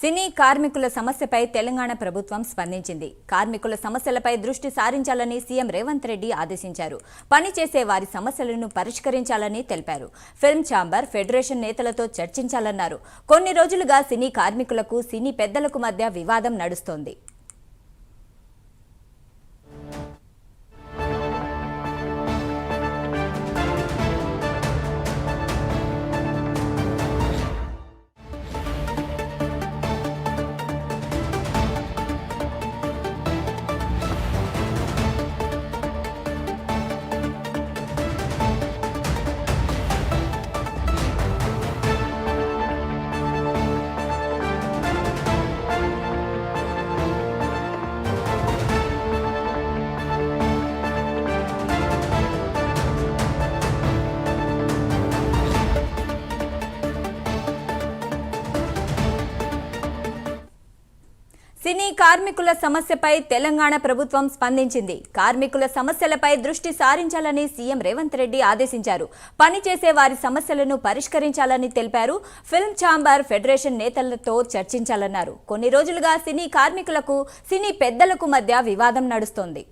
సినీ కార్మికుల సమస్యపై తెలంగాణ ప్రభుత్వం స్పందించింది. కార్మికుల సమస్యలపై దృష్టి సారించాలని సీఎం రేవంత్ రెడ్డి ఆదేశించారు. పనిచేసే వారి సమస్యలను పరిష్కరించాలని తెలిపారు. ఫిల్మ్ ఛాంబర్, ఫెడరేషన్ నేతలతో చర్చించాలన్నారు. కొన్ని రోజులుగా సినీ కార్మికులకు, సినీ పెద్దలకు మధ్య వివాదం నడుస్తోంది. సినీ కార్మికుల సమస్యపై తెలంగాణ ప్రభుత్వం స్పందించింది. కార్మికుల సమస్యలపై దృష్టి సారించాలని సీఎం రేవంత్ రెడ్డి ఆదేశించారు. పనిచేసే వారి సమస్యలను పరిష్కరించాలని తెలిపారు. ఫిల్మ్ ఛాంబర్, ఫెడరేషన్ నేతలతో చర్చించాలన్నారు. కొన్ని రోజులుగా సినీ కార్మికులకు, సినీ పెద్దలకు మధ్య వివాదం నడుస్తోంది.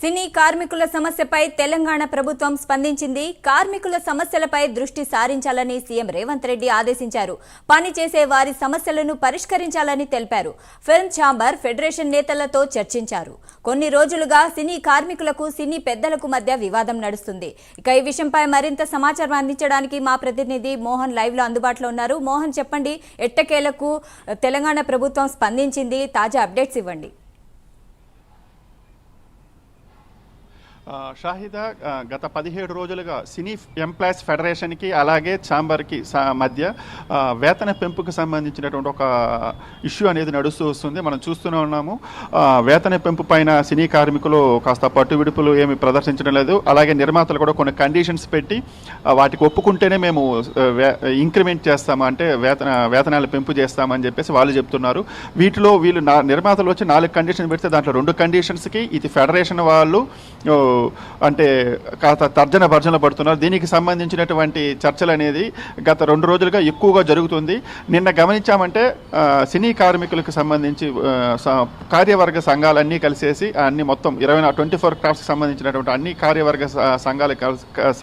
సినీ కార్మికుల సమస్యపై తెలంగాణ ప్రభుత్వం స్పందించింది. కార్మికుల సమస్యలపై దృష్టి సారించాలని సీఎం రేవంత్ రెడ్డి ఆదేశించారు. పనిచేసే వారి సమస్యలను పరిష్కరించాలని తెలిపారు. ఫిల్మ్ ఛాంబర్, ఫెడరేషన్ నేతలతో చర్చించారు. కొన్ని రోజులుగా సినీ కార్మికులకు, సినీ పెద్దలకు మధ్య వివాదం నడుస్తుంది. ఇక ఈ విషయంపై మరింత సమాచారం అందించడానికి మా ప్రతినిధి మోహన్ లైవ్ లో అందుబాటులో ఉన్నారు. మోహన్, చెప్పండి, ఎట్టకేలకు తెలంగాణ ప్రభుత్వం స్పందించింది, తాజా అప్డేట్స్ ఇవ్వండి. షాహిదా, గత 17 రోజులుగా సినీ ఎంప్లాయీస్ ఫెడరేషన్కి అలాగే ఛాంబర్కి మధ్య వేతన పెంపుకు సంబంధించినటువంటి ఒక ఇష్యూ అనేది నడుస్తూ వస్తుంది. మనం చూస్తూనే ఉన్నాము. వేతన పెంపు పైన సినీ కార్మికులు కాస్త పట్టువిడుపులు ఏమి ప్రదర్శించడం లేదు. అలాగే నిర్మాతలు కూడా కొన్ని కండిషన్స్ పెట్టి వాటికి ఒప్పుకుంటేనే మేము ఇంక్రిమెంట్ చేస్తాము, అంటే వేతనాలు పెంపు చేస్తామని చెప్పేసి వాళ్ళు చెప్తున్నారు. వీటిలో వీళ్ళు నిర్మాతలు వచ్చి 4 కండిషన్స్ పెడితే దాంట్లో 2 కండిషన్స్కి ఇది ఫెడరేషన్ వాళ్ళు అంటే కాస్త తర్జన భర్జన పడుతున్నారు. దీనికి సంబంధించినటువంటి చర్చలు అనేది గత 2 రోజులుగా ఎక్కువగా జరుగుతుంది. నిన్న గమనించామంటే సినీ కార్మికులకు సంబంధించి కార్యవర్గ సంఘాలన్నీ కలిసేసి అన్ని మొత్తం 24 క్రాఫ్ట్స్కి సంబంధించినటువంటి అన్ని కార్యవర్గ సంఘాలకు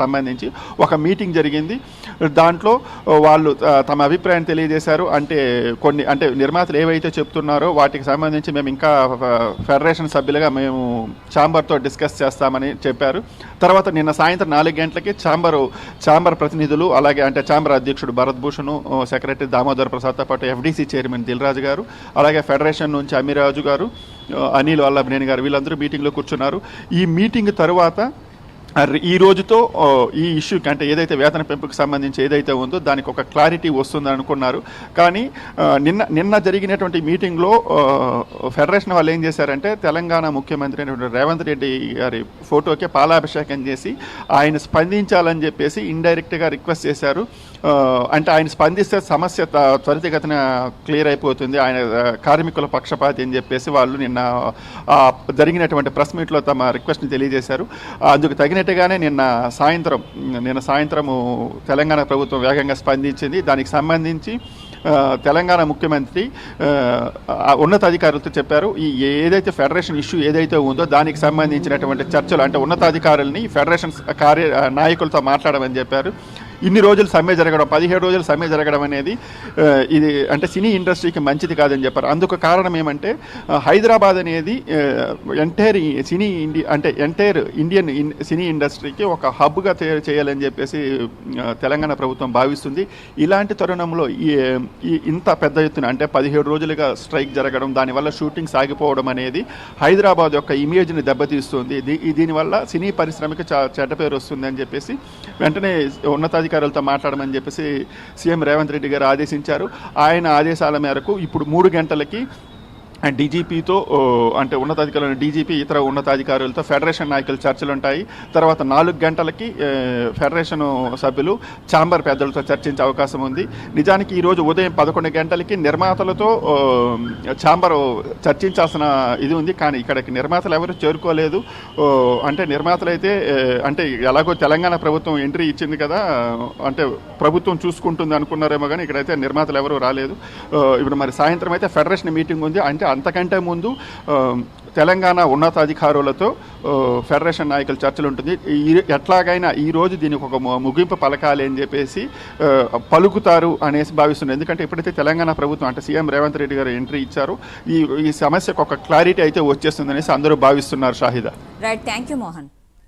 సంబంధించి ఒక మీటింగ్ జరిగింది. దాంట్లో వాళ్ళు తమ అభిప్రాయం తెలియజేశారు. అంటే నిర్మాతలు ఏవైతే చెప్తున్నారో వాటికి సంబంధించి మేము ఇంకా ఫెడరేషన్ సభ్యులుగా మేము ఛాంబర్తో డిస్కస్ చేస్తామని చెప్పారు. తర్వాత నిన్న సాయంత్రం 4 గంటలకి ఛాంబర్ ప్రతినిధులు, అలాగే అంటే ఛాంబర్ అధ్యక్షుడు భరత్ భూషణ్, సెక్రటరీ దామోదర్ ప్రసాద్తో పాటు ఎఫ్డీసీ చైర్మన్ దిల్రాజు గారు, అలాగే ఫెడరేషన్ నుంచి అమీరాజు గారు, అనిల్ వల్లభనేని గారు, వీళ్ళందరూ మీటింగ్లో కూర్చున్నారు. ఈ మీటింగ్ తర్వాత ఈ రోజుతో ఈ ఇష్యూకి, అంటే ఏదైతే వేతన పెంపుకు సంబంధించి ఏదైతే ఉందో దానికి ఒక క్లారిటీ వస్తుందని అనుకున్నారు. కానీ నిన్న జరిగినటువంటి మీటింగ్లో ఫెడరేషన్ వాళ్ళు ఏం చేశారంటే తెలంగాణ ముఖ్యమంత్రి అయినటువంటి రేవంత్ రెడ్డి గారి ఫోటోకే పాలాభిషేకం చేసి ఆయన స్పందించాలని చెప్పేసి ఇండైరెక్ట్గా రిక్వెస్ట్ చేశారు. అంటే ఆయన స్పందిస్తే సమస్య త్వరితగతిన క్లియర్ అయిపోతుంది, ఆయన కార్మికుల పక్షపాతి అని చెప్పేసి వాళ్ళు నిన్న జరిగినటువంటి ప్రెస్ మీట్లో తమ రిక్వెస్ట్ని తెలియజేశారు. అందుకు తగినట్టుగానే నిన్న సాయంత్రము తెలంగాణ ప్రభుత్వం వేగంగా స్పందించింది. దానికి సంబంధించి తెలంగాణ ముఖ్యమంత్రి ఉన్నతాధికారులతో చెప్పారు, ఈ ఏదైతే ఫెడరేషన్ ఇష్యూ ఏదైతే ఉందో దానికి సంబంధించినటువంటి చర్చలు అంటే ఉన్నతాధికారులని ఫెడరేషన్ నాయకులతో మాట్లాడమని చెప్పారు. ఇన్ని రోజులు సమ్మె జరగడం, 17 రోజులు సమ్మె జరగడం అనేది ఇది అంటే సినీ ఇండస్ట్రీకి మంచిది కాదని చెప్పారు. అందుకు కారణం ఏమంటే హైదరాబాద్ అనేది ఎంటైర్ ఇండియన్ సినీ ఇండస్ట్రీకి ఒక హబ్గా చేయాలని చెప్పేసి తెలంగాణ ప్రభుత్వం భావిస్తుంది. ఇలాంటి తరుణంలో ఇంత పెద్ద ఎత్తున అంటే 17 రోజులుగా స్ట్రైక్ జరగడం, దానివల్ల షూటింగ్ సాగిపోవడం అనేది హైదరాబాద్ యొక్క ఇమేజ్ని దెబ్బతీస్తుంది. దీనివల్ల సినీ పరిశ్రమకి చెడ్డ పేరు వస్తుంది అని చెప్పేసి వెంటనే ఉన్నతాధికారులతో మాట్లాడమని చెప్పేసి సీఎం రేవంత్ రెడ్డి గారు ఆదేశించారు. ఆయన ఆదేశాల మేరకు ఇప్పుడు 3 గంటలకి డీజీపీతో అంటే ఉన్నతాధికారులు డీజీపీ ఇతర ఉన్నతాధికారులతో ఫెడరేషన్ నాయకులు చర్చలు ఉంటాయి. తర్వాత 4 గంటలకి ఫెడరేషన్ సభ్యులు ఛాంబర్ పెద్దలతో చర్చించే అవకాశం ఉంది. నిజానికి ఈరోజు ఉదయం 11 గంటలకి నిర్మాతలతో ఛాంబర్ చర్చించాల్సిన ఇది ఉంది, కానీ ఇక్కడికి నిర్మాతలు ఎవరు చేరుకోలేదు. అంటే నిర్మాతలు అయితే అంటే ఎలాగో తెలంగాణ ప్రభుత్వం ఎంట్రీ ఇచ్చింది కదా, అంటే ప్రభుత్వం చూసుకుంటుంది అనుకున్నారేమో, కానీ ఇక్కడైతే నిర్మాతలు ఎవరు రాలేదు. ఇప్పుడు మరి సాయంత్రం అయితే ఫెడరేషన్ మీటింగ్ ఉంది. అంటే అంతకంటే ముందు తెలంగాణ ఉన్నతాధికారులతో ఫెడరేషన్ నాయకుల చర్చలు ఉంటుంది. ఎట్లాగైనా ఈరోజు దీనికి ఒక ముగింపు పలకాలి అని చెప్పేసి పలుకుతారు అనేసి భావిస్తున్నారు. ఎందుకంటే ఎప్పుడైతే తెలంగాణ ప్రభుత్వం అంటే సీఎం రేవంత్ రెడ్డి గారు ఎంట్రీ ఇచ్చారు, ఈ సమస్యకు ఒక క్లారిటీ అయితే వచ్చేస్తుంది అనేసి అందరూ భావిస్తున్నారు. Shahida. Right, thank you Mohan.